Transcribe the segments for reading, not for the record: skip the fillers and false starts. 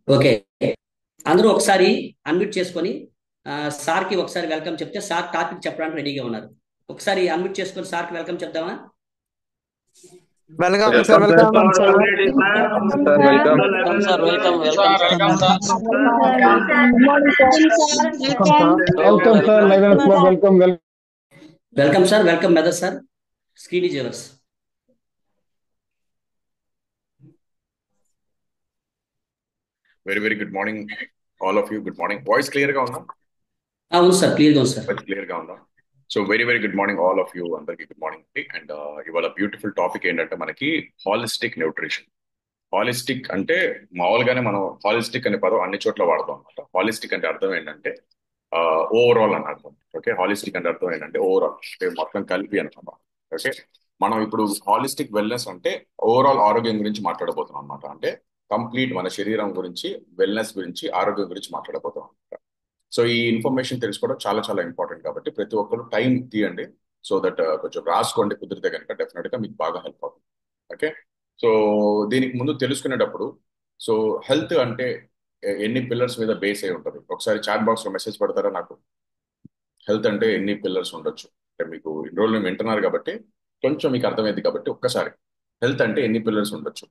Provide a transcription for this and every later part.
Okay, అందరూ ఒకసారి unmute చేసుకొని సార్కి ఒకసారి వెల్కమ్ చెప్తే సార్ టాపిక్ చెప్పడానికి రెడీగా ఉన్నారు. ఒకసారి అన్మ్యూట్ చేసుకొని సార్కి వెల్కమ్ చెప్దామా? Welcome sir, welcome sir. Welcome sir. Sir welcome. Welcome sir, welcome welcome sir. Welcome sir live and club welcome welcome sir, welcome మెదర్ sir. Screen is yours. Very good morning all of you. Good morning. Voice clear గా ఉందా? అవును sir, క్లియర్గా ఉంది sir. Clear గా ఉందా? So very good morning all of you. అందరికి good morning and ఇవాళ బ్యూటిఫుల్ టాపిక్ ఏంటంటే మనకి హాలిస్టిక్ న్యూట్రిషన్. హాలిస్టిక్ అంటే మామూలుగానే మనం హాలిస్టిక్ అనే పదం అన్ని చోట్ల వాడతాం అనమాట. హాలిస్టిక్ అంటే అర్థం ఏంటంటే ఓవరాల్ అని అర్థం. ఓకే, హాలిస్టిక్ అంటే అర్థం ఏంటంటే ఓవరాల్, అంటే మొత్తం కలిపి అనమాట. ఓకే, మనం ఇప్పుడు హాలిస్టిక్ వెల్నెస్ అంటే ఓవరాల్ ఆరోగ్యం గురించి మాట్లాడబోతున్నాం అనమాట. అంటే కంప్లీట్ మన శరీరం గురించి, వెల్నెస్ గురించి, ఆరోగ్యం గురించి మాట్లాడబోతున్నాం అనమాట. సో ఈ ఇన్ఫర్మేషన్ తెలుసుకోవడం చాలా చాలా ఇంపార్టెంట్ కాబట్టి ప్రతి ఒక్కరు టైం తీయండి. సో దట్ కొంచెం రాసుకోండి, కుదిరితే కనుక డెఫినెట్ గా మీకు బాగా హెల్ప్ అవుతుంది. ఓకే, సో దీనికి ముందు తెలుసుకునేటప్పుడు, సో హెల్త్ అంటే ఎన్ని పిల్లర్స్ మీద బేస్ అయి ఉంటుంది? ఒకసారి చాట్ బాక్స్ లో మెసేజ్ పెడతారా నాకు? హెల్త్ అంటే ఎన్ని పిల్లర్స్ ఉండొచ్చు అంటే మీకు ఇన్ని రోజులు మేము వింటున్నారు కాబట్టి కొంచెం మీకు అర్థమైంది కాబట్టి ఒక్కసారి హెల్త్ అంటే ఎన్ని పిల్లర్స్ ఉండొచ్చు,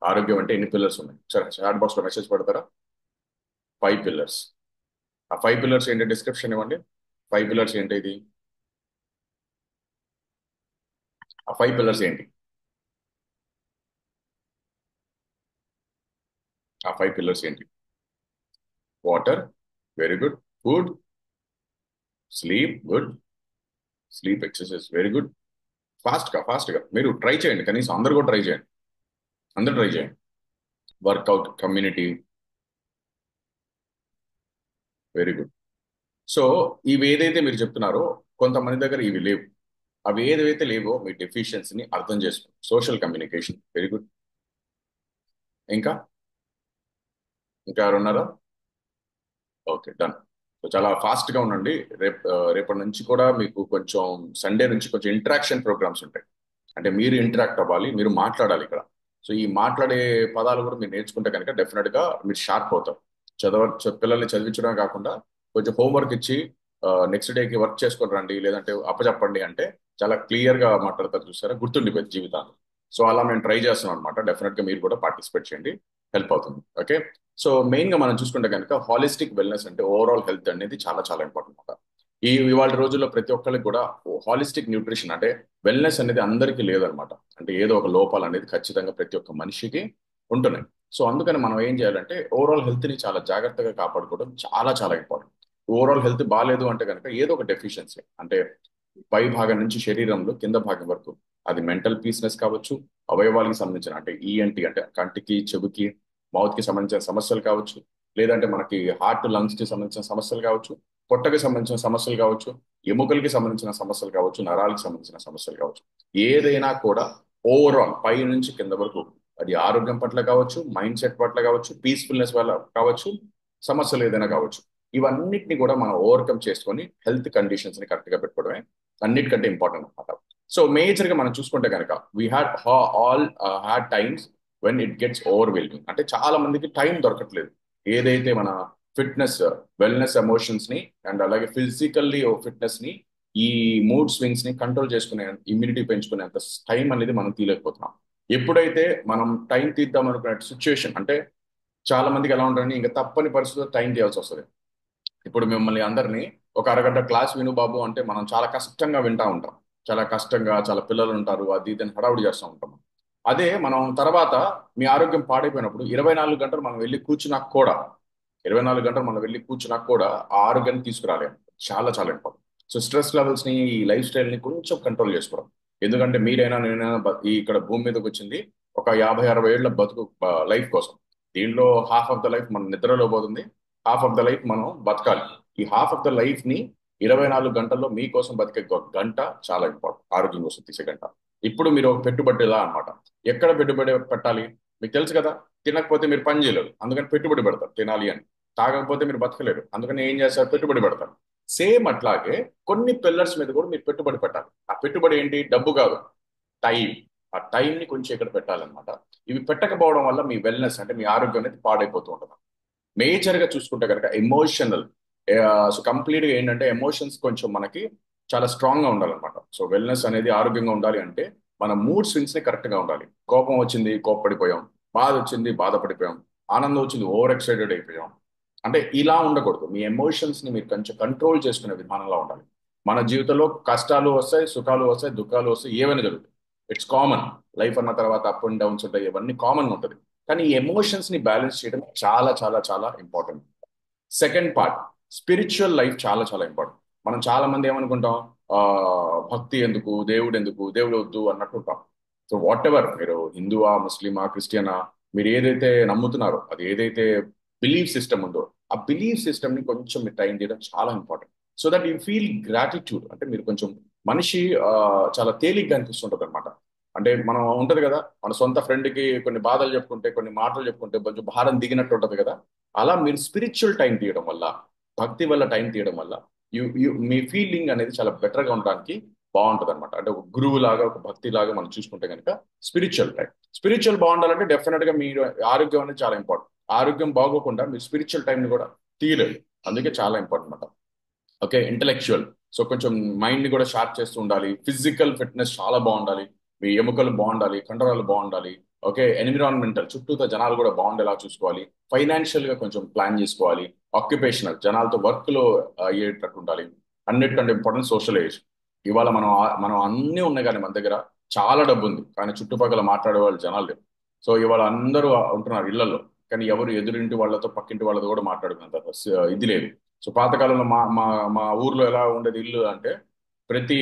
ఆరోగ్యం అంటే ఎన్ని పిల్లర్స్ ఉన్నాయి? సరే, చాట్ బాక్స్ లో మెసేజ్ పెడతారా? 5 పిల్లర్స్. ఆ 5 పిల్లర్స్ ఏంటి? డిస్క్రిప్షన్ ఇవ్వండి. 5 పిల్లర్స్ ఏంటి? ఇది ఆ 5 పిల్లర్స్ ఏంటి? ఆ 5 పిల్లర్స్ ఏంటి? Water, very good. Food, sleep, good. Sleep, exercise, very good. Fast గా మీరు ట్రై చేయండి, కనీసం అందరు కూడా ట్రై చేయండి. అందరు ట్రై చేయండి. Workout, community, very good. So ఇవి ఏదైతే మీరు చెప్తున్నారో కొంతమంది దగ్గర ఇవి లేవు. అవి ఏదైతే లేవో మీ డెఫిషియన్సీని అర్థం చేసుకోండి. Social communication, very good. ఇంకా ఇంకా ఎవరు ఉన్నారా? Okay, done. సో చాలా ఫాస్ట్ గా ఉండండి. రేపటి నుంచి కూడా మీకు కొంచెం సండే నుంచి కొంచెం ఇంటరాక్షన్ ప్రోగ్రామ్స్ ఉంటాయి. అంటే మీరు ఇంటరాక్ట్ అవ్వాలి, మీరు మాట్లాడాలి ఇక్కడ. సో ఈ మాట్లాడే పదాలు కూడా మీరు నేర్చుకుంటే కనుక డెఫినెట్ గా మీరు షార్ప్ అవుతారు. పిల్లల్ని చదివించడం కాకుండా కొంచెం హోంవర్క్ ఇచ్చి నెక్స్ట్ డేకి వర్క్ చేసుకొని రండి, లేదంటే అప్పచెప్పండి అంటే చాలా క్లియర్ గా మాట్లాడతారు. చూసారా, గుర్తుండిపోయింది జీవితాన్ని. సో అలా మేము ట్రై చేస్తున్నాం అనమాట. డెఫినెట్ గా మీరు కూడా పార్టిసిపేట్ చేయండి, హెల్ప్ అవుతుంది. ఓకే, సో మెయిన్ గా మనం చూసుకుంటే కనుక హాలిస్టిక్ వెల్నెస్ అంటే ఓవరాల్ హెల్త్ అనేది చాలా చాలా ఇంపార్టెంట్ అనమాట. ఇవాళ రోజుల్లో ప్రతి ఒక్కరికి కూడా హాలిస్టిక్ న్యూట్రిషన్ అంటే వెల్నెస్ అనేది అందరికీ లేదనమాట. అంటే ఏదో ఒక లోపాలు అనేది ఖచ్చితంగా ప్రతి ఒక్క మనిషికి ఉంటున్నాయి. సో అందుకని మనం ఏం చేయాలంటే ఓవరాల్ హెల్త్ ని చాలా జాగ్రత్తగా కాపాడుకోవడం చాలా చాలా ఇంపార్టెంట్. ఓవరాల్ హెల్త్ బాగాలేదు అంటే కనుక ఏదో ఒక డెఫిషియన్సీ, అంటే పై భాగం నుంచి శరీరంలో కింద భాగం వరకు, అది మెంటల్ పీస్నెస్ కావచ్చు, అవయవాలకు సంబంధించిన అంటే ఈఎన్టీ అంటే కంటికి, చెవికి, మౌత్ కి సంబంధించిన సమస్యలు కావచ్చు, లేదంటే మనకి హార్ట్, లంగ్స్ కి సంబంధించిన సమస్యలు కావచ్చు, పొట్టకి సంబంధించిన సమస్యలు కావచ్చు, ఎముకలకి సంబంధించిన సమస్యలు కావచ్చు, నరాలకు సంబంధించిన సమస్యలు కావచ్చు. ఏదైనా కూడా ఓవరాల్ పై నుంచి కింద వరకు, అది ఆరోగ్యం పట్ల కావచ్చు, మైండ్ సెట్ పట్ల కావచ్చు, పీస్ఫుల్నెస్ వల్ల కావచ్చు, సమస్యలు ఏదైనా కావచ్చు, ఇవన్నిటిని కూడా మనం ఓవర్కమ్ చేసుకొని హెల్త్ కండిషన్స్ ని కరెక్ట్ గా పెట్టుకోవడమే అన్నిటికంటే ఇంపార్టెంట్ అనమాట. సో మేజర్ గా మనం చూసుకుంటే కనుక we had all had times when it gets overwhelming. అంటే చాలా మందికి టైం దొరకట్లేదు. ఏదైతే మన ఫిట్నెస్, వెల్నెస్, ఎమోషన్స్ ని అండ్ అలాగే ఫిజికల్లీ ఫిట్నెస్ ని, ఈ మూడ్ స్వింగ్స్ ని కంట్రోల్ చేసుకునే, ఇమ్యూనిటీ పెంచుకునేంత టైం అనేది మనం తీయలేకపోతున్నాం. ఎప్పుడైతే మనం టైం తీద్దాం అనుకునే సిచ్యువేషన్, అంటే చాలా మందికి ఎలా ఉంటుంది, ఇంకా తప్పని పరిస్థితుల్లో టైం తీయాల్సి వస్తుంది. ఇప్పుడు మిమ్మల్ని అందరినీ ఒక అరగంట క్లాస్ విను బాబు అంటే మనం చాలా కష్టంగా వింటా ఉంటాం. చాలా కష్టంగా, చాలా పిల్లలు ఉంటారు, అది ఇది హడావుడి చేస్తూ ఉంటాం. అదే మనం తర్వాత మీ ఆరోగ్యం పాడైపోయినప్పుడు 24 గంటలు మనం వెళ్ళి కూర్చున్నా కూడా, 24 గంటలు మనం వెళ్ళి కూర్చున్నా కూడా ఆ ఆరోగ్యాన్ని తీసుకురాలేము. చాలా చాలా ఇంపార్టెంట్. సో స్ట్రెస్ లెవెల్స్ ని, ఈ లైఫ్ స్టైల్ ని కొంచెం కంట్రోల్ చేసుకోవడం. ఎందుకంటే మీరైనా నేనైనా ఈ ఇక్కడ భూమి మీదకి వచ్చింది ఒక 50-60 ఏళ్ల బతుకు లైఫ్ కోసం. దీనిలో హాఫ్ ఆఫ్ ద లైఫ్ మన నిద్రలో పోతుంది, హాఫ్ ఆఫ్ ద లైఫ్ మనం బతకాలి. ఈ హాఫ్ ఆఫ్ ద లైఫ్ ని 24 గంటల్లో మీకోసం బతికే ఒక గంట చాలా ఇంపార్టెంట్, ఆరోగ్యం కోసం తీసే గంట. ఇప్పుడు మీరు ఒక పెట్టుబడిలా అనమాట. ఎక్కడ పెట్టుబడి పెట్టాలి మీకు తెలుసు కదా. తినకపోతే మీరు పని చేయలేరు, అందుకని పెట్టుబడి పెడతారు తినాలి అని. తాగకపోతే మీరు బతకలేరు, అందుకని ఏం చేస్తారు, పెట్టుబడి పెడతారు. సేమ్ అట్లాగే కొన్ని పిల్లర్స్ మీద కూడా మీరు పెట్టుబడి పెట్టాలి. ఆ పెట్టుబడి ఏంటి? డబ్బు కాదు, టైం. ఆ టైంని కొంచెం ఇక్కడ పెట్టాలన్నమాట. ఇవి పెట్టకపోవడం వల్ల మీ వెల్నెస్ అంటే మీ ఆరోగ్యం అనేది పాడైపోతూ ఉంటుంది. మేజర్ గా చూసుకుంటే కనుక ఎమోషనల్, సో కంప్లీట్ గా ఏంటంటే ఎమోషన్స్ కొంచెం మనకి చాలా స్ట్రాంగ్ గా ఉండాలన్నమాట. సో వెల్నెస్ అనేది ఆరోగ్యంగా ఉండాలి అంటే మన మూడ్ స్వింగ్స్ ని కరెక్ట్ గా ఉండాలి. కోపం వచ్చింది కోప్పడిపోయాం, బాధ వచ్చింది బాధపడిపోయాం, ఆనందం వచ్చింది ఓవర్ ఎక్సైటెడ్ అయిపోయాం. అంటే ఇలా ఉండకూడదు. మీ ఎమోషన్స్ ని మీరు కొంచెం కంట్రోల్ చేసుకునే విధానంలో ఉండాలి. మన జీవితంలో కష్టాలు వస్తాయి, సుఖాలు వస్తాయి, దుఃఖాలు వస్తాయి, ఏమైనా జరుగుతాయి. It's common. లైఫ్ అన్న తర్వాత అప్ అండ్ డౌన్స్ ఉంటాయి, ఇవన్నీ కామన్ ఉంటుంది. కానీ ఈ ఎమోషన్స్ ని బ్యాలెన్స్ చేయడం చాలా చాలా చాలా important. Second part, spiritual life చాలా చాలా ఇంపార్టెంట్. మనం చాలా మంది ఏమనుకుంటాం, ఆ భక్తి ఎందుకు, దేవుడు ఎందుకు, దేవుడు వద్దు అన్నట్టు ఉంటాం. సో వాట్ ఎవర్, మీరు హిందువా, ముస్లిమా, క్రిస్టియనా, మీరు ఏదైతే నమ్ముతున్నారో, అది ఏదైతే బిలీఫ్ సిస్టమ్ ఉందో, ఆ బిలీఫ్ సిస్టమ్ ని కొంచెం మీరు టైం చేయడం చాలా important. So that you feel gratitude. అంటే మీరు కొంచెం మనిషి చాలా తేలిగ్గా అనిపిస్తుంటది అనమాట. అంటే మనం ఉంటది కదా, మన సొంత ఫ్రెండ్ కి కొన్ని బాధలు చెప్పుకుంటే, కొన్ని మాటలు చెప్పుకుంటే కొంచెం భారం దిగినట్టు ఉంటది కదా. అలా మీరు స్పిరిచువల్ టైం తీయడం వల్ల, భక్తి వల్ల టైం తీయడం వల్ల మీ ఫీలింగ్ అనేది చాలా బెటర్ గా ఉండడానికి బాగుంటది అనమాట. అంటే ఒక గురువు లాగా, ఒక భక్తి లాగా మనం చూసుకుంటే కనుక స్పిరిచువల్ టైం. స్పిరిచువల్ బాగుండాలంటే డెఫినెట్ గా మీరు ఆరోగ్యం అనేది చాలా ఇంపార్టెంట్. ఆరోగ్యం బాగోకుండా మీరు స్పిరిచువల్ టైంని కూడా తీయలేదు. అందుకే చాలా ఇంపార్టెంట్ అనమాట. ఓకే, ఇంటలెక్చువల్, సో కొంచెం మైండ్ ని కూడా షార్ప్ చేస్తూ ఉండాలి. ఫిజికల్ ఫిట్నెస్ చాలా బాగుండాలి. మీ ఎముకలు బాగుండాలి, కండరాలు బాగుండాలి. ఓకే, ఎన్విరాన్మెంటల్, చుట్టూతో జనాలు కూడా బాగుండేలా చూసుకోవాలి. ఫైనాన్షియల్ గా కొంచెం ప్లాన్ చేసుకోవాలి. ఆక్యుపేషనల్, జనాలతో వర్క్ లో అయ్యేటట్టు ఉండాలి. అన్నిటికంటే ఇంపార్టెంట్ సోషలైజేషన్. ఇవాళ మనం అన్నీ ఉన్నాయి కానీ మన దగ్గర చాలా డబ్బు ఉంది, కానీ చుట్టుపక్కల మాట్లాడే వాళ్ళు జనాలు లేరు. సో ఇవాళ అందరూ ఉంటున్నారు ఇళ్లలో, కానీ ఎవరు ఎదురింటి వాళ్ళతో పక్కింటి వాళ్ళతో కూడా మాట్లాడుకున్నంత ఇది లేదు. సో పాతకాలంలో మా మా మా ఊర్లో ఎలా ఉండేది ఇల్లు అంటే, ప్రతి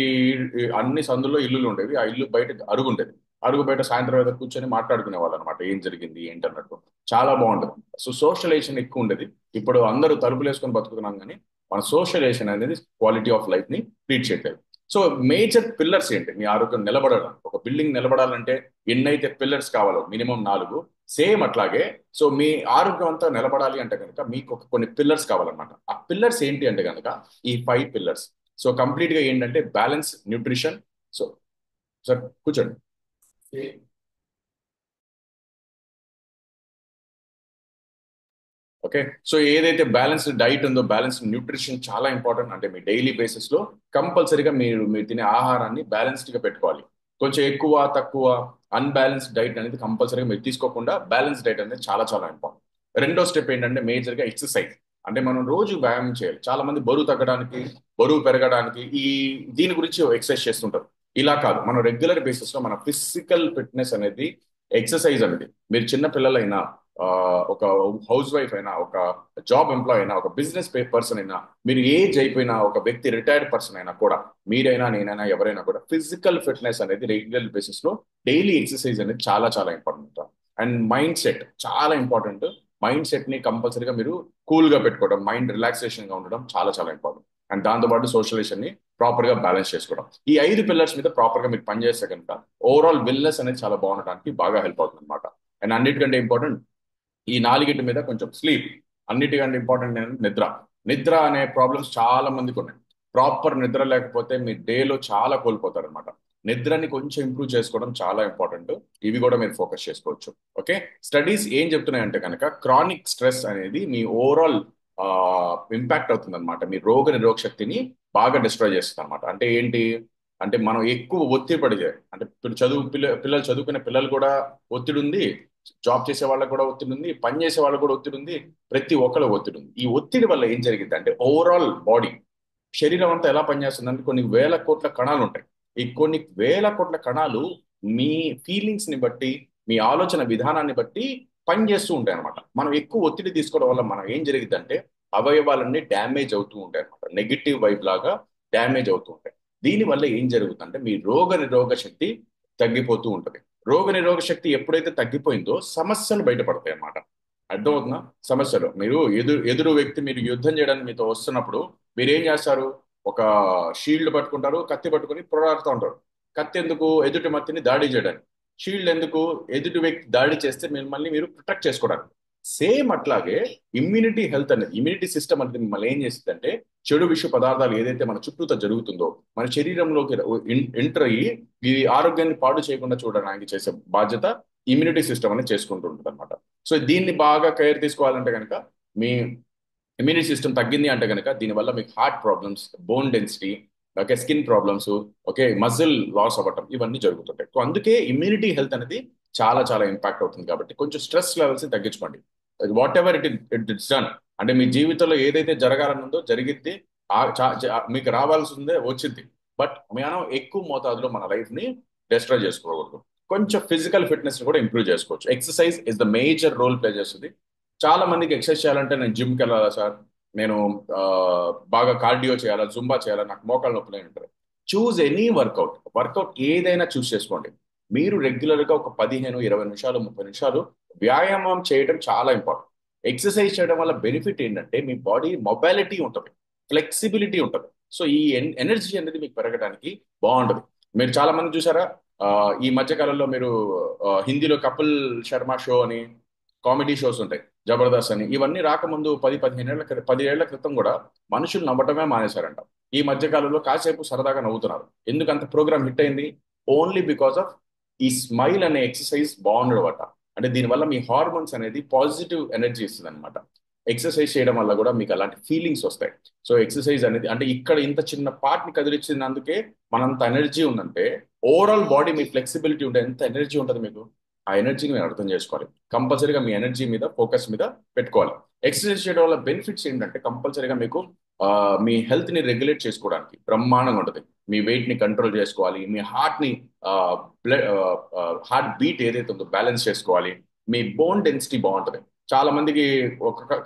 అన్ని సందుల్లో ఇల్లులు ఉండేవి. ఆ ఇల్లు బయట అరుగు ఉండేది. అరుగు బయట సాయంత్రం ఏదో కూర్చొని మాట్లాడుకునే వాళ్ళు అనమాట, ఏం జరిగింది ఏంటి అన్నట్టు. చాలా బాగుండేది. సో సోషలైజేషన్ ఎక్కువ ఉండేది. ఇప్పుడు అందరూ తలుపులు వేసుకొని బతుకుతున్నాం, కానీ మన సోషలైజేషన్ అనేది క్వాలిటీ ఆఫ్ లైఫ్ ని ట్రీట్ చేయట్లేదు. సో మేజర్ పిల్లర్స్ ఏంటి మీ ఆరోగ్యం నిలబడడం? ఒక బిల్డింగ్ నిలబడాలంటే ఎన్నైతే పిల్లర్స్ కావాలో, మినిమం 4. సేమ్ అట్లాగే, సో మీ ఆరోగ్యం అంతా నిలబడాలి అంటే కనుక మీకు ఒక కొన్ని పిల్లర్స్ కావాలన్నమాట. ఆ పిల్లర్స్ ఏంటి అంటే కనుక ఈ 5 పిల్లర్స్. సో కంప్లీట్ గా ఏంటంటే బ్యాలెన్స్, న్యూట్రిషన్. సో సార్ కూర్చోండి. ఓకే, సో ఏదైతే బ్యాలెన్స్డ్ డైట్ ఉందో, బ్యాలెన్స్డ్ న్యూట్రిషన్ చాలా ఇంపార్టెంట్. అంటే మీ డైలీ బేసిస్ లో కంపల్సరీగా మీరు తినే ఆహారాన్ని బ్యాలెన్స్డ్ గా పెట్టుకోవాలి. కొంచెం ఎక్కువ తక్కువ అన్బ్యాలెన్స్డ్ డైట్ అనేది కంపల్సరీగా మీరు తీసుకోకుండా బ్యాలెన్స్ డైట్ అనేది చాలా చాలా ఇంపార్టెంట్. రెండో స్టెప్ ఏంటంటే మేజర్ గా ఎక్సర్సైజ్. అంటే మనం రోజు వ్యాయామం చేయాలి. చాలా మంది బరువు తగ్గడానికి, బరువు పెరగడానికి దీని గురించి ఎక్సర్సైజ్ చేస్తుంటారు. ఇలా కాదు, మనం రెగ్యులర్ బేసిస్ లో మన ఫిజికల్ ఫిట్నెస్ అనేది, ఎక్సర్సైజ్ అనేది, మీరు చిన్న పిల్లలైనా, ఆ, ఒక హౌస్ వైఫ్ అయినా, ఒక జాబ్ ఎంప్లాయ్ అయినా, ఒక బిజినెస్ పర్సన్ అయినా, మీరు ఏజ్ అయిపోయినా, ఒక వ్యక్తి రిటైర్డ్ పర్సన్ అయినా కూడా, మీరైనా నేనైనా ఎవరైనా కూడా ఫిజికల్ ఫిట్నెస్ అనేది రెగ్యులర్ బేసిస్ లో డైలీ ఎక్సర్సైజ్ అనేది చాలా చాలా ఇంపార్టెంట్. అండ్ మైండ్ సెట్ చాలా ఇంపార్టెంట్. మైండ్ సెట్ ని కంపల్సరీగా మీరు కూల్ గా పెట్టుకోవడం, మైండ్ రిలాక్సేషన్ గా ఉండడం చాలా చాలా ఇంపార్టెంట్. అండ్ దాంతోపాటు సోషలైజేషన్ ని ప్రాపర్ గా బ్యాలెన్స్ చేసుకోవడం. ఈ 5 పిల్లర్స్ మీద ప్రాపర్ గా మీరు పనిచేస్తే కనుక ఓవరాల్ వెల్నెస్ అనేది చాలా బాగుండడానికి బాగా హెల్ప్ అవుతుంది అనమాట. అండ్ అన్నిటికంటే ఇంపార్టెంట్, ఈ 4 మీద కొంచెం స్లీప్. అన్నిటికంటే ఇంపార్టెంట్ ఏంటంటే నిద్ర. నిద్ర అనే ప్రాబ్లమ్స్ చాలా మందికి ఉన్నాయి. ప్రాపర్ నిద్ర లేకపోతే మీ డేలో చాలా కోల్పోతారు అనమాట. నిద్రని కొంచెం ఇంప్రూవ్ చేసుకోవడం చాలా ఇంపార్టెంట్. ఇవి కూడా మీరు ఫోకస్ చేసుకోవచ్చు. ఓకే, స్టడీస్ ఏం చెప్తున్నాయంటే కనుక క్రానిక్ స్ట్రెస్ అనేది మీ ఓవరాల్ ఇంపాక్ట్ అవుతుంది అనమాట. మీ రోగ నిరోధక శక్తిని బాగా డిస్ట్రాయ్ చేస్తుంది అనమాట. అంటే ఏంటి అంటే, మనం ఎక్కువ ఒత్తిడి పడితే, అంటే పిల్లలు చదువుకునే పిల్లలు కూడా ఒత్తిడి ఉంది, జాబ్ చేసే వాళ్ళకి కూడా ఒత్తిడి ఉంది, పని చేసే వాళ్ళకి కూడా ఒత్తిడి ఉంది, ప్రతి ఒక్కరికి ఒత్తిడి ఉంది. ఈ ఒత్తిడి వల్ల ఏం జరిగింది అంటే ఓవరాల్ బాడీ, శరీరం అంతా ఎలా పనిచేస్తుంది అంటే, కొన్ని వేల కోట్ల కణాలు ఉంటాయి. ఈ కొన్ని వేల కోట్ల కణాలు మీ ఫీలింగ్స్ ని బట్టి, మీ ఆలోచన విధానాన్ని బట్టి పనిచేస్తూ ఉంటాయి అనమాట. మనం ఎక్కువ ఒత్తిడి తీసుకోవడం వల్ల మనం ఏం జరిగిందంటే అవయవాలన్నీ డ్యామేజ్ అవుతూ ఉంటాయి అనమాట. నెగిటివ్ వైబ్ లాగా డ్యామేజ్ అవుతూ ఉంటాయి. దీనివల్ల ఏం జరుగుతుందంటే మీ రోగ నిరోధక శక్తి తగ్గిపోతూ ఉంటుంది. రోగ నిరోధక శక్తి ఎప్పుడైతే తగ్గిపోయిందో సమస్యలు బయటపడతాయి అన్నమాట. అర్థమవుతుందా? సమస్యలు, మీరు ఎదురు వ్యక్తి మీరు యుద్ధం చేయడానికి మీతో వస్తున్నప్పుడు మీరు ఏం చేస్తారు? ఒక షీల్డ్ పట్టుకుంటారు, కత్తి పట్టుకొని పోరాడుతూ ఉంటారు. కత్తి ఎందుకు? ఎదుటి మత్తిని దాడి చేయడానికి. షీల్డ్ ఎందుకు? ఎదుటి వ్యక్తి దాడి చేస్తే మిమ్మల్ని మీరు ప్రొటెక్ట్ చేసుకోవడానికి. సేమ్ అట్లాగే ఇమ్యూనిటీ సిస్టమ్ అనేది మిమ్మల్ని ఏం చేస్తుందంటే చెడు విష పదార్థాలు ఏదైతే మన చుట్టూతో జరుగుతుందో మన శరీరంలోకి ఎంటర్ అయ్యి ఈ ఆరోగ్యాన్ని పాడు చేయకుండా చూడడానికి చేసే బాధ్యత ఇమ్యూనిటీ సిస్టమ్ అనేది చేసుకుంటూ ఉంటుంది అనమాట. సో దీన్ని బాగా కేర్ తీసుకోవాలంటే కనుక మీ ఇమ్యూనిటీ సిస్టమ్ తగ్గింది అంటే కనుక దీనివల్ల మీకు heart problems, bone density, okay, skin problems, okay, muscle loss అవ్వటం ఇవన్నీ జరుగుతుంటాయి. సో అందుకే ఇమ్యూనిటీ హెల్త్ అనేది చాలా చాలా ఇంపాక్ట్ అవుతుంది. కాబట్టి కొంచెం స్ట్రెస్ లెవెల్స్ తగ్గించుకోండి. వాట్ ఎవర్ ఇట్స్ డన్, అంటే మీ జీవితంలో ఏదైతే జరగాలనుందో జరిగిద్ది, మీకు రావాల్సిందే వచ్చింది. బట్ మనం ఎక్కువ మోతాదులో మన లైఫ్ ని డిస్ట్రాయ్ చేసుకోకూడదు. కొంచెం ఫిజికల్ ఫిట్నెస్ ని కూడా ఇంప్రూవ్ చేసుకోవచ్చు. Exercise is the major role play చేస్తుంది. చాలా మందికి ఎక్సర్సైజ్ చేయాలంటే నేను జిమ్కి వెళ్ళాలా సార్, నేను ఆ, బాగా కార్డియో చేయాలా, జుంబా చేయాలా, నాకు మోకాళ్ళ నొప్పులు అంటారు. చూజ్ ఎనీ వర్కౌట్ ఏదైనా చూస్ చేసుకోండి. మీరు రెగ్యులర్ గా ఒక 15-20 నిమిషాలు 30 నిమిషాలు వ్యాయామం చేయడం చాలా ఇంపార్టెంట్. ఎక్సర్సైజ్ చేయడం వల్ల బెనిఫిట్ ఏంటంటే మీ బాడీ మొబైలిటీ ఉంటుంది, ఫ్లెక్సిబిలిటీ ఉంటుంది. సో ఈ ఎనర్జీ అనేది మీకు పెరగడానికి బాగుంటుంది. మీరు చాలా మంది చూసారా, ఆ, ఈ మధ్య కాలంలో మీరు హిందీలో కపిల్ శర్మ షో అని కామెడీ షోస్ ఉంటాయి, జబర్దస్త్ అని. ఇవన్నీ రాకముందు 10 ఏళ్ల క్రితం కూడా మనుషులు నవ్వటమే మానేశారంట. ఈ మధ్య కాలంలో కాసేపు సరదాగా నవ్వుతున్నారు. ఎందుకు అంత ప్రోగ్రామ్ హిట్ అయింది? ఓన్లీ బికాస్ ఆఫ్ ఈ స్మైల్ అనే ఎక్సర్సైజ్ బాగుండడం అట. అంటే దీనివల్ల మీ హార్మోన్స్ అనేది పాజిటివ్ ఎనర్జీ ఇస్తుంది అనమాట. ఎక్సర్సైజ్ చేయడం వల్ల కూడా మీకు అలాంటి ఫీలింగ్స్ వస్తాయి. సో ఎక్సర్సైజ్ అనేది అంటే ఇక్కడ ఇంత చిన్న పార్ట్ ని కదిలించినందుకే మనంత ఎనర్జీ ఉందంటే, ఓవరాల్ బాడీ మీ ఫ్లెక్సిబిలిటీ ఉంటే ఎంత ఎనర్జీ ఉంటుంది మీకు. ఆ ఎనర్జీని మీరు అర్థం చేసుకోవాలి. కంపల్సరీగా మీ ఎనర్జీ మీద ఫోకస్ మీద పెట్టుకోవాలి. ఎక్సర్సైజ్ చేయడం వల్ల బెనిఫిట్స్ ఏంటంటే కంపల్సరీగా మీకు మీ హెల్త్ ని రెగ్యులేట్ చేసుకోవడానికి బ్రహ్మాండంగా ఉంటుంది. మీ వెయిట్ ని కంట్రోల్ చేసుకోవాలి, మీ హార్ట్ ని బ్లడ్ హార్ట్ బీట్ ఏదైతే ఉందో బ్యాలెన్స్ చేసుకోవాలి, మీ బోన్ డెన్సిటీ బాగుంటుంది. చాలా మందికి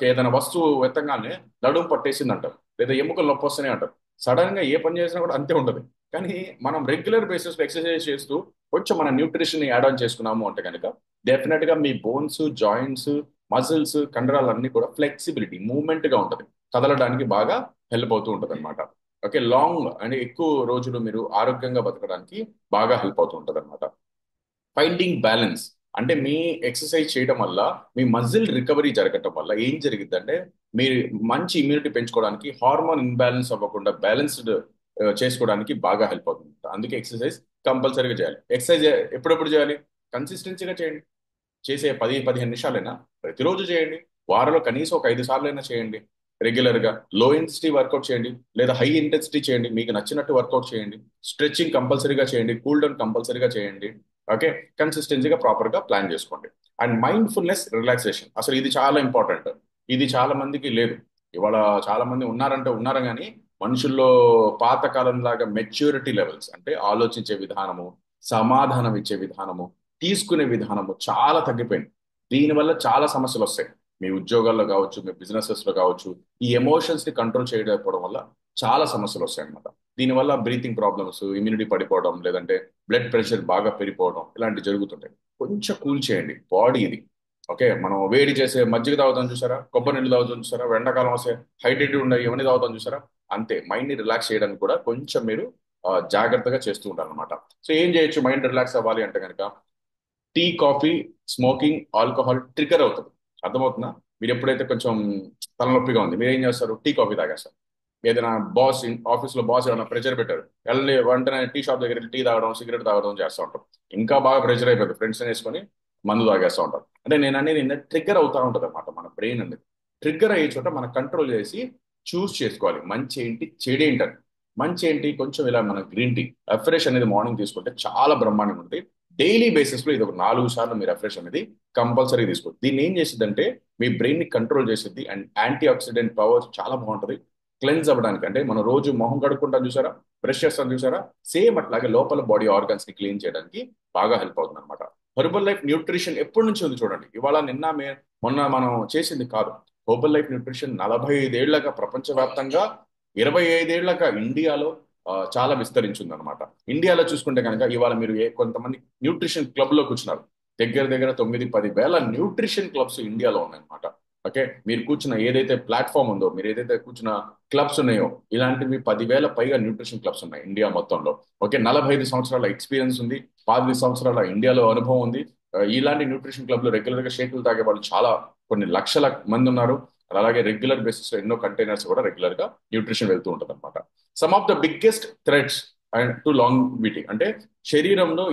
ఏదైనా వస్తువు ఎత్తగానే నడుము పట్టేసింది అంటారు, లేదా ఎముకలు నొప్పి వస్తూనే అంటారు. సడన్ గా ఏ పని చేసినా కూడా అంతే ఉంటుంది. కానీ మనం రెగ్యులర్ బేసిస్ లో ఎక్సర్సైజ్ చేస్తూ కొంచెం మన న్యూట్రిషన్ యాడ్ ఆన్ చేసుకున్నాము అంటే కనుక డెఫినెట్ గా మీ బోన్స్, జాయింట్స్, మజిల్స్, కండరాలు అన్ని కూడా ఫ్లెక్సిబిలిటీ, మూవ్మెంట్ గా ఉంటుంది, కదలడానికి బాగా హెల్ప్ అవుతూ ఉంటుంది అనమాట. ఓకే, లాంగ్ అంటే ఎక్కువ రోజులు మీరు ఆరోగ్యంగా బతకడానికి బాగా హెల్ప్ అవుతూ ఉంటుంది అనమాట. ఫైండింగ్ బ్యాలెన్స్ అంటే మీ ఎక్సర్సైజ్ చేయడం వల్ల మీ మజిల్ రికవరీ జరగటం వల్ల ఏం జరిగిద్దంటే మీరు మంచి ఇమ్యూనిటీ పెంచుకోవడానికి, హార్మోన్ ఇన్బ్యాలెన్స్ అవ్వకుండా బ్యాలెన్స్డ్ చేసుకోవడానికి బాగా హెల్ప్ అవుతుంది. అందుకే ఎక్సర్సైజ్ కంపల్సరీగా చేయాలి. ఎక్సర్సైజ్ ఎప్పుడెప్పుడు చేయాలి? కన్సిస్టెన్సీగా చేయండి. చేసే 10-15 నిమిషాలైనా ప్రతిరోజు చేయండి. వారంలో కనీసం ఒక 5 సార్లు అయినా చేయండి. రెగ్యులర్ గా లో ఇంటెన్సిటీ వర్కౌట్ చేయండి, లేదా హై ఇంటెన్సిటీ చేయండి, మీకు నచ్చినట్టు వర్కౌట్ చేయండి. స్ట్రెచింగ్ కంపల్సరీగా చేయండి, కూల్ డౌన్ కంపల్సరీగా చేయండి. ఓకే, కన్సిస్టెన్సీగా ప్రాపర్ గా ప్లాన్ చేసుకోండి. అండ్ మైండ్ఫుల్నెస్, రిలాక్సేషన్, అసలు ఇది చాలా ఇంపార్టెంట్. ఇది చాలా మందికి లేదు. ఇవాళ చాలా మంది ఉన్నారంటే ఉన్నారు కానీ మనుషుల్లో పాతకాలం లాగా మెచ్యూరిటీ లెవెల్స్ అంటే ఆలోచించే విధానము, సమాధానం ఇచ్చే విధానము, తీసుకునే విధానము చాలా తగ్గిపోయింది. దీనివల్ల చాలా సమస్యలు వస్తాయి. మీ ఉద్యోగాల్లో కావచ్చు, మీ బిజినెసెస్ లో కావచ్చు, ఈ ఎమోషన్స్ ని కంట్రోల్ చేయకపోవడం వల్ల చాలా సమస్యలు వస్తాయి అన్నమాట. దీనివల్ల బ్రీతింగ్ ప్రాబ్లమ్స్, ఇమ్యూనిటీ పడిపోవడం, లేదంటే బ్లడ్ ప్రెషర్ బాగా పెరిగిపోవడం ఇలాంటివి జరుగుతుంటాయి. కొంచెం కూల్ చేయండి బాడీ ఇది. ఓకే, మనం వేడి చేసే మజ్జిగ తాగుతాం చూసారా, కొబ్బరి నీళ్ళు తాగుతాం చూసారా, ఎండాకాలం వస్తే హైడ్రేటెడ్ ఉండే ఇవన్నీ తాగుతాం చూసారా, అంతే. మైండ్ ని రిలాక్స్ చేయడానికి కూడా కొంచెం మీరు జాగ్రత్తగా చేస్తూ ఉంటారు అనమాట. సో ఏం చేయొచ్చు మైండ్ రిలాక్స్ అవ్వాలి అంటే కనుక, tea, coffee, smoking, alcohol trigger అవుతుంది. అర్థమవుతుందా? మీరు ఎప్పుడైతే కొంచెం తలనొప్పిగా ఉంది మీరు ఏం చేస్తారు? టీ, కాఫీ తాగేస్తారు. ఏదైనా బాస్, ఆఫీస్ లో బాస్ ఏమైనా ప్రెషర్ పెట్టారు, వెళ్ళి వెంటనే టీ షాప్ దగ్గర టీ తాగడం, సిగరెట్ తాగడం చేస్తూ ఉంటాం. ఇంకా బాగా ప్రెషర్ అయిపోతుంది, ఫ్రెండ్స్ వేసుకొని మందు తాగేస్తూ ఉంటాం. అంటే నేను అనేది ఏంటంటే ట్రిగ్గర్ అవుతా ఉంటుంది అనమాట. మన బ్రెయిన్ అనేది ట్రిగ్గర్ అయ్యే చోట మనం కంట్రోల్ చేసి చూస్ చేసుకోవాలి మంచి ఏంటి, చెడు ఏంటని. మంచి ఏంటి, కొంచెం ఇలా మన గ్రీన్ టీ ఫ్రెష్ అనేది మార్నింగ్ తీసుకుంటే చాలా బ్రహ్మాండంగా ఉంటుంది. డైలీ బేసిస్ లో ఇది ఒక 4 సార్లు మీరు రిఫ్రెష్ అనేది కంపల్సరీ తీసుకోండి. దీన్ని ఏం చేసిద్దంటే మీ బ్రెయిన్ ని కంట్రోల్ చేసిద్ది. అండ్ యాంటీ ఆక్సిడెంట్ పవర్ చాలా బాగుంటుంది. క్లెన్స్ అవ్వడానికి అంటే మనం రోజు మొహం కడుక్కుంటాం చూసారా, బ్రష్ చేస్తాం చూసారా, సేమ్ అట్లాగే లోపల బాడీ ఆర్గన్స్ ని క్లీన్ చేయడానికి బాగా హెల్ప్ అవుతుంది అనమాట. హెర్బల్ లైఫ్ న్యూట్రిషన్ ఎప్పటి నుంచి ఉంది చూడండి. ఇవాళ నిన్న మొన్న మనం చేసింది కాదు. హెర్బల్ లైఫ్ న్యూట్రిషన్ 45 ఏళ్లగా ప్రపంచవ్యాప్తంగా, 25 ఏళ్లగా ఇండియాలో చాలా విస్తరించింది అనమాట. ఇండియాలో చూసుకుంటే కనుక ఇవాళ మీరు కొంతమంది న్యూట్రిషన్ క్లబ్ లో కూర్చున్నారు. దగ్గర దగ్గర 9-10 వేల న్యూట్రిషన్ క్లబ్స్ ఇండియాలో ఉన్నాయన్నమాట. ఓకే, మీరు కూర్చున్న ఏదైతే ప్లాట్ఫామ్ ఉందో, మీరు ఏదైతే కూర్చున్న క్లబ్స్ ఉన్నాయో, ఇలాంటివి 10,000 పైగా న్యూట్రిషన్ క్లబ్స్ ఉన్నాయి ఇండియా మొత్తంలో. ఓకే, 45 సంవత్సరాల ఎక్స్పీరియన్స్ ఉంది, 15 సంవత్సరాల ఇండియాలో అనుభవం ఉంది. ఇలాంటి న్యూట్రిషన్ క్లబ్ లో రెగ్యులర్ గా షేకులు తాగే వాళ్ళు చాలా కొన్ని లక్షల మంది ఉన్నారు. అలాగే రెగ్యులర్ బేసిస్ లో ఎన్నో కంటైనర్స్ కూడా రెగ్యులర్ గా న్యూట్రిషన్ వెళ్తూ ఉంటుంది అనమాట. Some of the biggest threads and to long witty అంటే శరీరంలో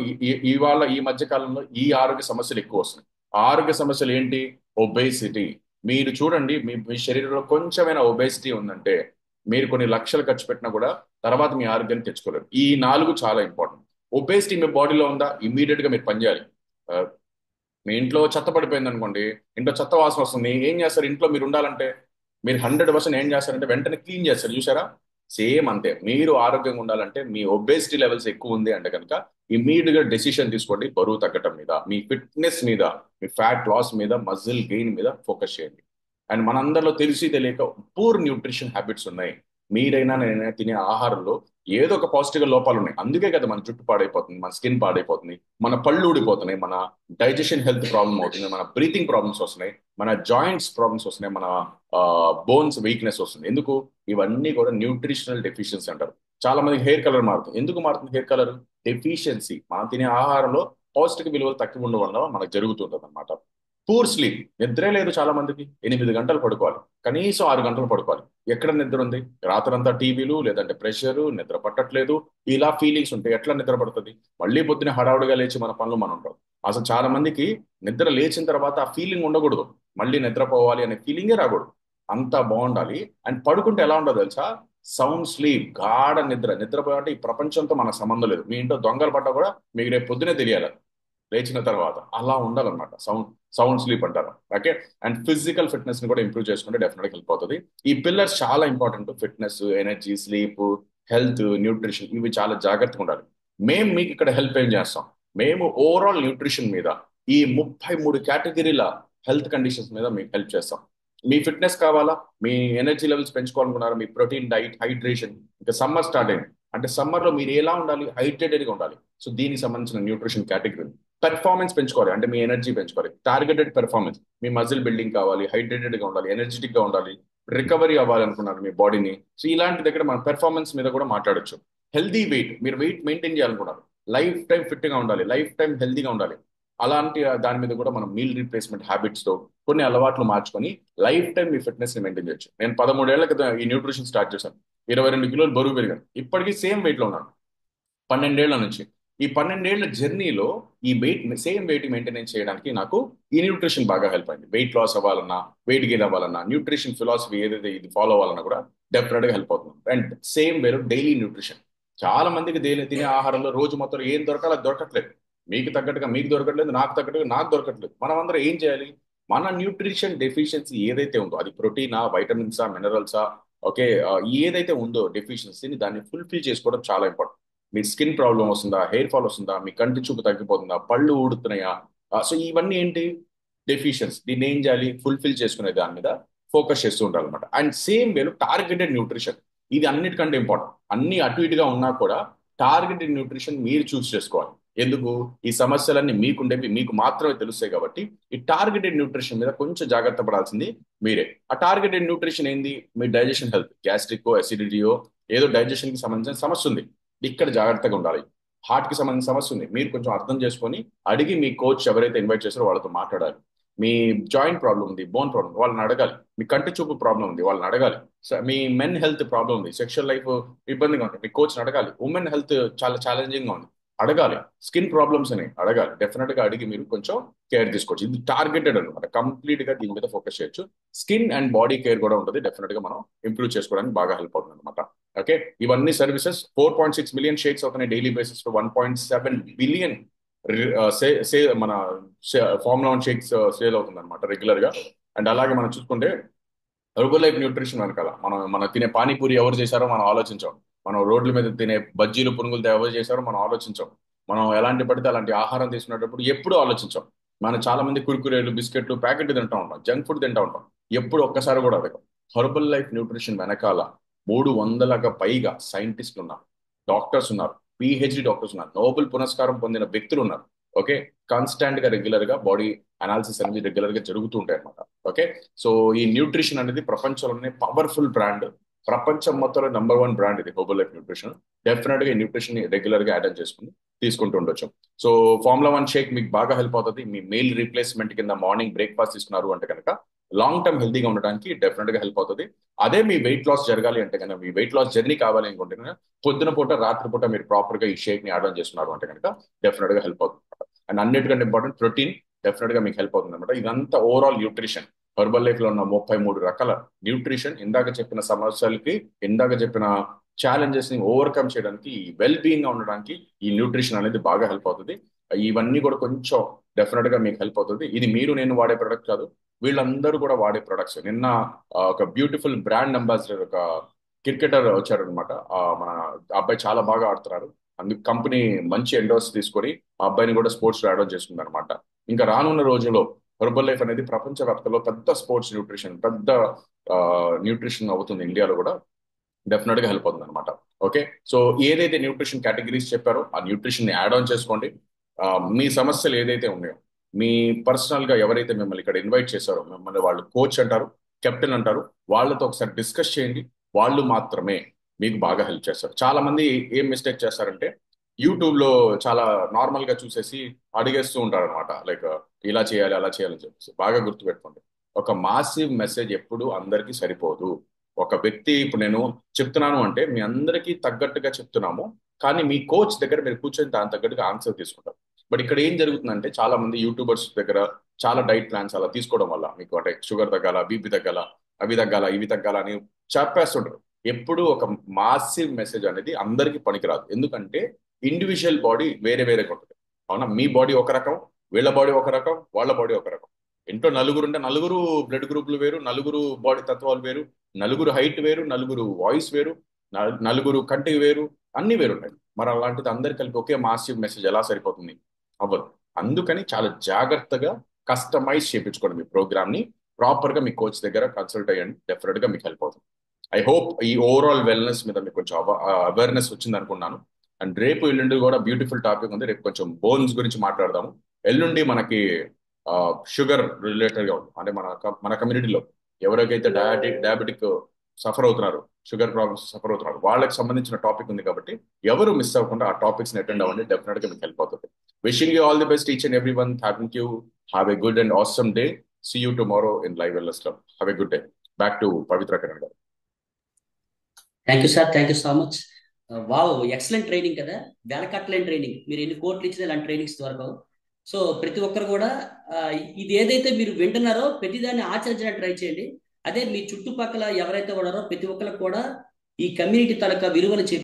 ఇవాళ ఈ మధ్య కాలంలో ఈ ఆరోగ్య సమస్యలు ఎక్కువ వస్తున్నాయి. ఆ ఆరోగ్య సమస్యలు ఏంటి? ఒబేసిటీ. మీరు చూడండి, మీ శరీరంలో కొంచెమైనా ఒబేసిటీ ఉందంటే మీరు కొన్ని లక్షలు ఖర్చు పెట్టినా కూడా తర్వాత మీ ఆరోగ్యాన్ని తెచ్చుకోలేరు. ఈ 4 చాలా ఇంపార్టెంట్. ఒబేసిటీ మీ బాడీలో ఉందా, ఇమ్మీడియట్ గా మీరు పనిచేయాలి. ఆ, మీ ఇంట్లో చెత్త పడిపోయింది అనుకోండి, ఇంట్లో చెత్త వాసన వస్తుంది, ఏం చేస్తారు? ఇంట్లో మీరు ఉండాలంటే మీరు 100% ఏం చేస్తారంటే వెంటనే క్లీన్ చేస్తారు. చూసారా? సేమ్ అంతే. మీరు ఆరోగ్యంగా ఉండాలంటే మీ ఒబేసిటీ లెవెల్స్ ఎక్కువ ఉంది అంటే కనుక ఇమ్మీడియట్ గా డెసిషన్ తీసుకోండి. బరువు తగ్గటం మీద, మీ ఫిట్నెస్ మీద, మీ ఫ్యాట్ లాస్ మీద, మజిల్ గెయిన్ మీద ఫోకస్ చేయండి. అండ్ మనందరిలో తెలిసి తెలియక పూర్ న్యూట్రిషన్ హ్యాబిట్స్ ఉన్నాయి. మీరైనా నేనైనా తినే ఆహారంలో ఏదో ఒక పౌష్టిక లోపాలు ఉన్నాయి. అందుకే కదా మన జుట్టు పాడైపోతుంది, మన స్కిన్ పాడైపోతుంది, మన పళ్ళు ఊడిపోతున్నాయి, మన డైజెషన్ హెల్త్ ప్రాబ్లం అవుతుంది, మన బ్రీతింగ్ ప్రాబ్లమ్స్ వస్తున్నాయి, మన జాయింట్స్ ప్రాబ్లమ్స్ వస్తున్నాయి, మన బోన్స్ వీక్నెస్ వస్తుంది. ఎందుకు? ఇవన్నీ కూడా న్యూట్రిషనల్ డెఫిషియన్సీ అంటారు. చాలా మందికి హెయిర్ కలర్ మారుతుంది. ఎందుకు మారుతుంది హెయిర్ కలర్? డెఫిషియన్సీ. మనం తినే ఆహారంలో పౌష్టిక విలువలు తక్కువ ఉండడం వల్ల మనకు జరుగుతుంటుంది అనమాట. Poor sleep. నిద్రే లేదు చాలా మందికి. 8 గంటలు పడుకోవాలి, కనీసం 6 గంటలు పడుకోవాలి. ఎక్కడ నిద్ర ఉంది? రాత్రంతా టీవీలు, లేదంటే ప్రెషరు, నిద్ర పట్టట్లేదు, ఇలా ఫీలింగ్స్ ఉంటాయి. ఎట్లా నిద్ర పడుతుంది? మళ్ళీ పొద్దున హడావుడిగా లేచి మన పనులు మనం ఉంటాం. అసలు చాలా మందికి నిద్ర లేచిన తర్వాత ఆ ఫీలింగ్ ఉండకూడదు. మళ్ళీ నిద్రపోవాలి అనే ఫీలింగే రాకూడదు. అంతా బాగుండాలి. అండ్ పడుకుంటే ఎలా ఉండదు తెలుసా? సౌండ్ స్లీప్, గాఢ నిద్ర. నిద్రపోయాలంటే ఈ ప్రపంచంతో మనకు సంబంధం లేదు. మీ ఇంట్లో దొంగలు పడ్డా కూడా మీకు రేపు పొద్దునే తెలియాలి లేచిన తర్వాత. అలా ఉండాలన్నమాట. సౌండ్ సౌండ్ స్లీప్ అంటారు. ఓకే. అండ్ ఫిజికల్ ఫిట్నెస్ ని కూడా ఇంప్రూవ్ చేసుకుంటే డెఫినెట్గా హెల్ప్ అవుతుంది. ఈ పిల్లర్స్ చాలా important. Fitness, energy, sleep, health, nutrition, ఇవి చాలా జాగ్రత్తగా ఉండాలి. మేము మీకు ఇక్కడ హెల్ప్ ఏం చేస్తాం? మేము ఓవరాల్ న్యూట్రిషన్ మీద ఈ 33 కేటగిరీల హెల్త్ కండిషన్స్ మీద మీకు హెల్ప్ చేస్తాం. మీ ఫిట్నెస్ కావాలా? మీ ఎనర్జీ లెవెల్స్ పెంచుకోవాలనుకున్నారా? మీ ప్రోటీన్ డైట్, హైడ్రేషన్. ఇంకా సమ్మర్ స్టార్ట్ అయింది అంటే సమ్మర్ లో మీరు ఎలా ఉండాలి? హైడ్రేటెడ్ గా ఉండాలి. సో దీనికి సంబంధించిన న్యూట్రిషన్ కేటగిరీ. పెర్ఫార్మెన్స్ పెంచుకోవాలి అంటే మీ ఎనర్జీ పెంచుకోవాలి. Targeted performance. మీ మజిల్ బిల్డింగ్ కావాలి, హైడ్రేటెడ్ గా ఉండాలి, ఎనర్జెటిక్ గా ఉండాలి, రికవరీ అవ్వాలనుకున్నారు మీ బాడీని. సో ఇలాంటి దగ్గర మన పెర్ఫార్మెన్స్ మీద కూడా మాట్లాడొచ్చు. Healthy weight. మీరు వెయిట్ మెయింటైన్ చేయాలనుకున్నారు, లైఫ్ టైం ఫిట్ గా ఉండాలి, లైఫ్ టైం హెల్దీగా ఉండాలి. అలాంటి దాని మీద కూడా మనం మీల్ రీప్లేస్మెంట్ హ్యాబిట్స్ తో కొన్ని అలవాట్లు మార్చుకొని లైఫ్ టైం మీ ఫిట్నెస్ ని మెయింటైన్ చేయొచ్చు. నేను 13 ఏళ్ల క్రితం ఈ న్యూట్రిషన్ స్టార్ట్ చేశాను. 22 కిలోలు బరువు పెరిగాను. ఇప్పటికీ సేమ్ వెయిట్ లో ఉన్నాను 12 ఏళ్ల నుంచి. ఈ 12 ఏళ్ల జర్నీలో ఈ వెయిట్ సేమ్ వెయిట్ మెయింటైన్ చేయడానికి నాకు ఈ న్యూట్రిషన్ బాగా హెల్ప్ అయింది. వెయిట్ లాస్ అవ్వాలన్నా, వెయిట్ గెయిన్ అవ్వాలన్నా, న్యూట్రిషన్ ఫిలాసఫీ ఏదైతే ఇది ఫాలో అవ్వాలన్నా కూడా డెఫినెట్ గా హెల్ప్ అవుతుంది. అండ్ సేమ్ వేరు డైలీ న్యూట్రిషన్. చాలా మందికి తినే ఆహారంలో రోజు మొత్తం ఏం దొరకాలో అది దొరకట్లేదు. మీకు తగ్గట్టుగా మీకు దొరకట్లేదు, నాకు తగ్గట్టుగా నాకు దొరకట్లేదు. మనం అందరం ఏం చేయాలి? మన న్యూట్రిషన్ డెఫిషియన్సీ ఏదైతే ఉందో, అది ప్రోటీనా, వైటమిన్సా, మినరల్సా, ఓకే, ఏదైతే ఉందో డెఫిషియన్సీని దాన్ని ఫుల్ఫిల్ చేసుకోవడం చాలా ఇంపార్టెంట్. మీ స్కిన్ ప్రాబ్లం వస్తుందా, హెయిర్ ఫాల్ వస్తుందా, మీ కంటి చూపు తగ్గిపోతుందా, పళ్ళు ఊడుతున్నాయా? సో ఇవన్నీ ఏంటి? డెఫిషియన్స్. దీన్ని ఏం చేయాలి? ఫుల్ఫిల్ చేసుకునే దాని మీద ఫోకస్ చేస్తూ ఉండాలన్నమాట. అండ్ సేమ్ వేలో టార్గెటెడ్ న్యూట్రిషన్. ఇది అన్నిటికంటే ఇంపార్టెంట్. అన్ని అటు ఇటుగా ఉన్నా కూడా టార్గెటెడ్ న్యూట్రిషన్ మీరు చూస్ చేసుకోవాలి. ఎందుకు? ఈ సమస్యలన్నీ మీకుండేవి మీకు మాత్రమే తెలుస్తాయి కాబట్టి ఈ టార్గెటెడ్ న్యూట్రిషన్ మీద కొంచెం జాగ్రత్త పడాల్సింది మీరే. ఆ టార్గెటెడ్ న్యూట్రిషన్ ఏంది? మీ డైజెషన్ హెల్త్, గ్యాస్ట్రిక్, అసిడిటీయో ఏదో డైజెషన్ కి సంబంధించిన సమస్య ఉంది, ఇక్కడ జాగ్రత్తగా ఉండాలి. హార్ట్ కి సంబంధించిన సమస్య ఉంది, మీరు కొంచెం అర్థం చేసుకొని అడిగి మీ కోచ్ ఎవరైతే ఇన్వైట్ చేస్తారో వాళ్ళతో మాట్లాడాలి. మీ జాయింట్ ప్రాబ్లం ఉంది, బోన్ ప్రాబ్లం, వాళ్ళని అడగాలి. మీ కంటి చూపు ప్రాబ్లం ఉంది, వాళ్ళని అడగాలి. మీ మెన్ హెల్త్ ప్రాబ్లం ఉంది, సెక్షువల్ లైఫ్ ఇబ్బందిగా ఉంది, మీ కోచ్ని అడగాలి. ఉమెన్ హెల్త్ చాలా ఛాలెంజింగ్ గా ఉంది, అడగాలి. స్కిన్ ప్రాబ్లమ్స్ అని అడగాలి. డెఫినెట్ గా అడిగి మీరు కొంచెం కేర్ తీసుకోవచ్చు. ఇది టార్గెటెడ్ అనమాట. కంప్లీట్ గా దీని మీద ఫోకస్ చేయొచ్చు. స్కిన్ అండ్ బాడీ కేర్ కూడా ఉంటుంది. డెఫినెట్ గా మనం ఇంప్రూవ్ చేసుకోవడానికి బాగా హెల్ప్ అవుతుంది అనమాట. ఓకే. ఇవన్నీ సర్వీసెస్ 4.6 మిలియన్ షేక్స్ అవుతున్నాయి డైలీ బేసిస్ లో. 1.7 బిలియన్ మన ఫార్ములా 1 షేక్స్ సేల్ అవుతుంది అనమాట రెగ్యులర్ గా. అండ్ అలాగే మనం చూసుకుంటే హెర్బల్ లైఫ్ న్యూట్రిషన్ వెనకాల మనం తినే పానీపూరి ఎవరు చేశారో మనం ఆలోచించాం. మనం రోడ్ల మీద తినే బజ్జీలు, పునుగులతో ఎవరు చేశారో మనం ఆలోచించాం. మనం ఎలాంటి పడితే అలాంటి ఆహారం తీసుకునేటప్పుడు ఎప్పుడు ఆలోచించాం. మనం చాలా మంది కుర్కురేలు, బిస్కెట్లు, ప్యాకెట్ తింటా ఉంటాం, జంక్ ఫుడ్ తింటా ఉంటాం. ఎప్పుడు ఒక్కసారి కూడా అడగం. హెర్బల్ లైఫ్ న్యూట్రిషన్ వెనకాల 300లకు పైగా సైంటిస్టులు ఉన్నారు, డాక్టర్స్ ఉన్నారు, పిహెచ్డి డాక్టర్స్ ఉన్నారు, నోబెల్ పురస్కారం పొందిన వ్యక్తులు ఉన్నారు. ఓకే. కాన్స్టాంట్ గా రెగ్యులర్ గా బాడీ అనాలిసిస్ అనేది రెగ్యులర్ గా జరుగుతూ ఉంటాయి అనమాట. ఓకే. సో ఈ న్యూట్రిషన్ అనేది ప్రపంచంలోనే పవర్ఫుల్ బ్రాండ్. ప్రపంచం మొత్తంలో #1 బ్రాండ్ ఇది హెర్బల్ లైఫ్ న్యూట్రిషన్. డెఫినెట్ గా ఈ న్యూట్రిషన్ ని రెగ్యులర్ గా యాడ్ చేసుకుని తీసుకుంటూ ఉండొచ్చు. సో ఫార్ములా 1 షేక్ మీకు బాగా హెల్ప్ అవుతుంది. మీ మీల్ రీప్లేస్మెంట్ కింద మార్నింగ్ బ్రేక్ఫాస్ట్ ఇస్తున్నారు అంటే కనుక లాంగ్ టర్మ్ హెల్తీగా ఉండడానికి డెఫినెట్ గా హెల్ప్ అవుతుంది. అదే మీ వెయిట్ లాస్ జరగాలి అంటే కనుక, మీ వెయిట్ లాస్ జర్నీ కావాలి అనుకుంటే కనుక పొద్దున పూట రాత్రి పూట మీరు ప్రాపర్ గా ఈ షేక్ ని యాడ్ ఆన్ చేస్తున్నారు అంటే కనుక డెఫినెట్ గా హెల్ప్ అవుతుంది. అండ్ అన్నిటికంటే ఇంపార్టెంట్ ప్రోటీన్ డెఫినెట్ గా మీకు హెల్ప్ అవుతుంది అనమాట. ఇదంతా ఓవరాల్ న్యూట్రిషన్. హెర్బల్ లైఫ్ లో ఉన్న 33 రకాల న్యూట్రిషన్ ఇందాక చెప్పిన సమస్యలకి, ఇందాక చెప్పిన ఛాలెంజెస్ ని ఓవర్కమ్ చేయడానికి, వెల్ బీయింగ్ గా ఉండడానికి ఈ న్యూట్రిషన్ అనేది బాగా హెల్ప్ అవుతుంది. ఇవన్నీ కూడా కొంచెం డెఫినెట్ గా మీకు హెల్ప్ అవుతుంది. ఇది మీరు నేను వాడే ప్రొడక్ట్ కాదు, వీళ్ళందరూ కూడా వాడే ప్రొడక్ట్స్. నిన్న ఒక బ్యూటిఫుల్ బ్రాండ్ అంబాసిడర్, ఒక క్రికెటర్ వచ్చారనమాట. మన అబ్బాయి చాలా బాగా ఆడుతున్నారు, అందుకు కంపెనీ మంచి ఎండోర్స్ తీసుకొని ఆ అబ్బాయిని కూడా స్పోర్ట్స్ లో యాడ్ చేసుకుంది అనమాట. ఇంకా రానున్న రోజుల్లో హెర్బల్ లైఫ్ అనేది ప్రపంచవ్యాప్తంలో పెద్ద స్పోర్ట్స్ న్యూట్రిషన్, పెద్ద న్యూట్రిషన్ అవుతుంది. ఇండియాలో కూడా డెఫినెట్ గా హెల్ప్ అవుతుంది అనమాట. ఓకే, సో ఏదైతే న్యూట్రిషన్ కేటగిరీస్ చెప్పారో ఆ న్యూట్రిషన్ ని యాడ్ ఆన్ చేసుకోండి. మీ సమస్యలు ఏదైతే ఉన్నాయో, మీ పర్సనల్ గా ఎవరైతే మిమ్మల్ని ఇక్కడ ఇన్వైట్ చేశారో, మిమ్మల్ని వాళ్ళు కోచ్ అంటారు, కెప్టెన్ అంటారు, వాళ్ళతో ఒకసారి డిస్కస్ చేయండి. వాళ్ళు మాత్రమే మీకు బాగా హెల్ప్ చేస్తారు. చాలా మంది ఏం మిస్టేక్ చేస్తారంటే యూట్యూబ్ లో చాలా నార్మల్ గా చూసేసి అడిగేస్తూ ఉంటారు అనమాట. లైక్ ఇలా చేయాలి అలా చేయాలని చెప్పేసి. బాగా గుర్తుపెట్టుకోండి, ఒక మాసివ్ మెసేజ్ ఎప్పుడు అందరికీ సరిపోదు. ఒక వ్యక్తి, ఇప్పుడు నేను చెప్తున్నాను అంటే మీ అందరికీ తగ్గట్టుగా చెప్తున్నాము, కానీ మీ కోచ్ దగ్గర మీరు కూర్చొని దాని తగ్గట్టుగా ఆన్సర్ తీసుకుంటారు. బట్ ఇక్కడ ఏం జరుగుతుందంటే చాలా మంది యూట్యూబర్స్ దగ్గర చాలా డైట్ ప్లాన్స్ అలా తీసుకోవడం వల్ల మీకు అంటే షుగర్ తగ్గాల, బీపీ తగ్గాల, అవి తగ్గాల, ఇవి తగ్గాల అని చెప్పేస్తుంటారు. ఎప్పుడు ఒక మాసివ్ మెసేజ్ అనేది అందరికీ పనికిరాదు. ఎందుకంటే ఇండివిజువల్ బాడీ వేరే వేరేగా ఉంటుంది. అవునా, మీ బాడీ ఒక రకం, వీళ్ళ బాడీ ఒక రకం, వాళ్ళ బాడీ ఒక రకం. ఇంట్లో నలుగురు ఉంటే నలుగురు బ్లడ్ గ్రూపులు వేరు, నలుగురు బాడీ తత్వాలు వేరు, నలుగురు హైట్ వేరు, నలుగురు వాయిస్ వేరు, నలుగురు కంటికి వేరు, అన్ని వేరుంటాయి. మరి అలాంటిది అందరు కలిపి ఒకే మాసివ్ మెసేజ్ ఎలా సరిపోతుంది? అవ్వదు. అందుకని చాలా జాగ్రత్తగా కస్టమైజ్ చేయించుకోండి మీ ప్రోగ్రామ్ ని. ప్రాపర్ గా మీ కోచ్ దగ్గర కన్సల్ట్ అయ్యండి, డెఫినెట్ గా మీకు హెల్ప్ అవుతుంది. ఐ హోప్ ఈ ఓవరాల్ వెల్నెస్ మీద మీకు కొంచెం అవేర్నెస్ వచ్చింది అనుకున్నాను. అండ్ రేపు ఎల్లుండి కూడా బ్యూటిఫుల్ టాపిక్ ఉంది. రేపు కొంచెం బోన్స్ గురించి మాట్లాడదాము. ఎల్లుండి మనకి షుగర్ రిలేటెడ్ గా ఉంది. అంటే మన కమ్యూనిటీలో ఎవరికైతే డయాబెటిక్ సఫర్ అవుతున్నారు, షుగర్ ప్రాబ్లమ్స్ సఫర్ అవుతున్నారు, వాళ్ళకి సంబంధించిన టాపిక్ ఉంది. కాబట్టి ఎవరు మిస్ అవ్వకుండా ఆ టాపిక్స్ ని అటెండ్ అవ్వండి, డెఫినెట్ గా మీకు హెల్ప్ అవుతుంది. Wishing you all the best, each and every one. Thank you. Have a good and awesome day. See you tomorrow in live wellness club. Have a good day. Back to Pavithra Kiran గారు. Thank you sir, thank you so much. Wow, excellent training కదా, వెలకట్టలేని training. మీరు ఎన్ని కోట్లు ఇచ్చినా ఇలాంటి trainings దొరకవు. So ప్రతి ఒక్కరు కూడా ఇది ఏదైతే మీరు వింటున్నారో ప్రతిదాన్ని ఆచరించడానికి ట్రై చేయండి. అదే మీ చుట్టుపక్కల ఎవరైతే ఉన్నారో ప్రతి ఒక్కరికి కూడా ఈ కమ్యూనిటీ తరగ విలువలు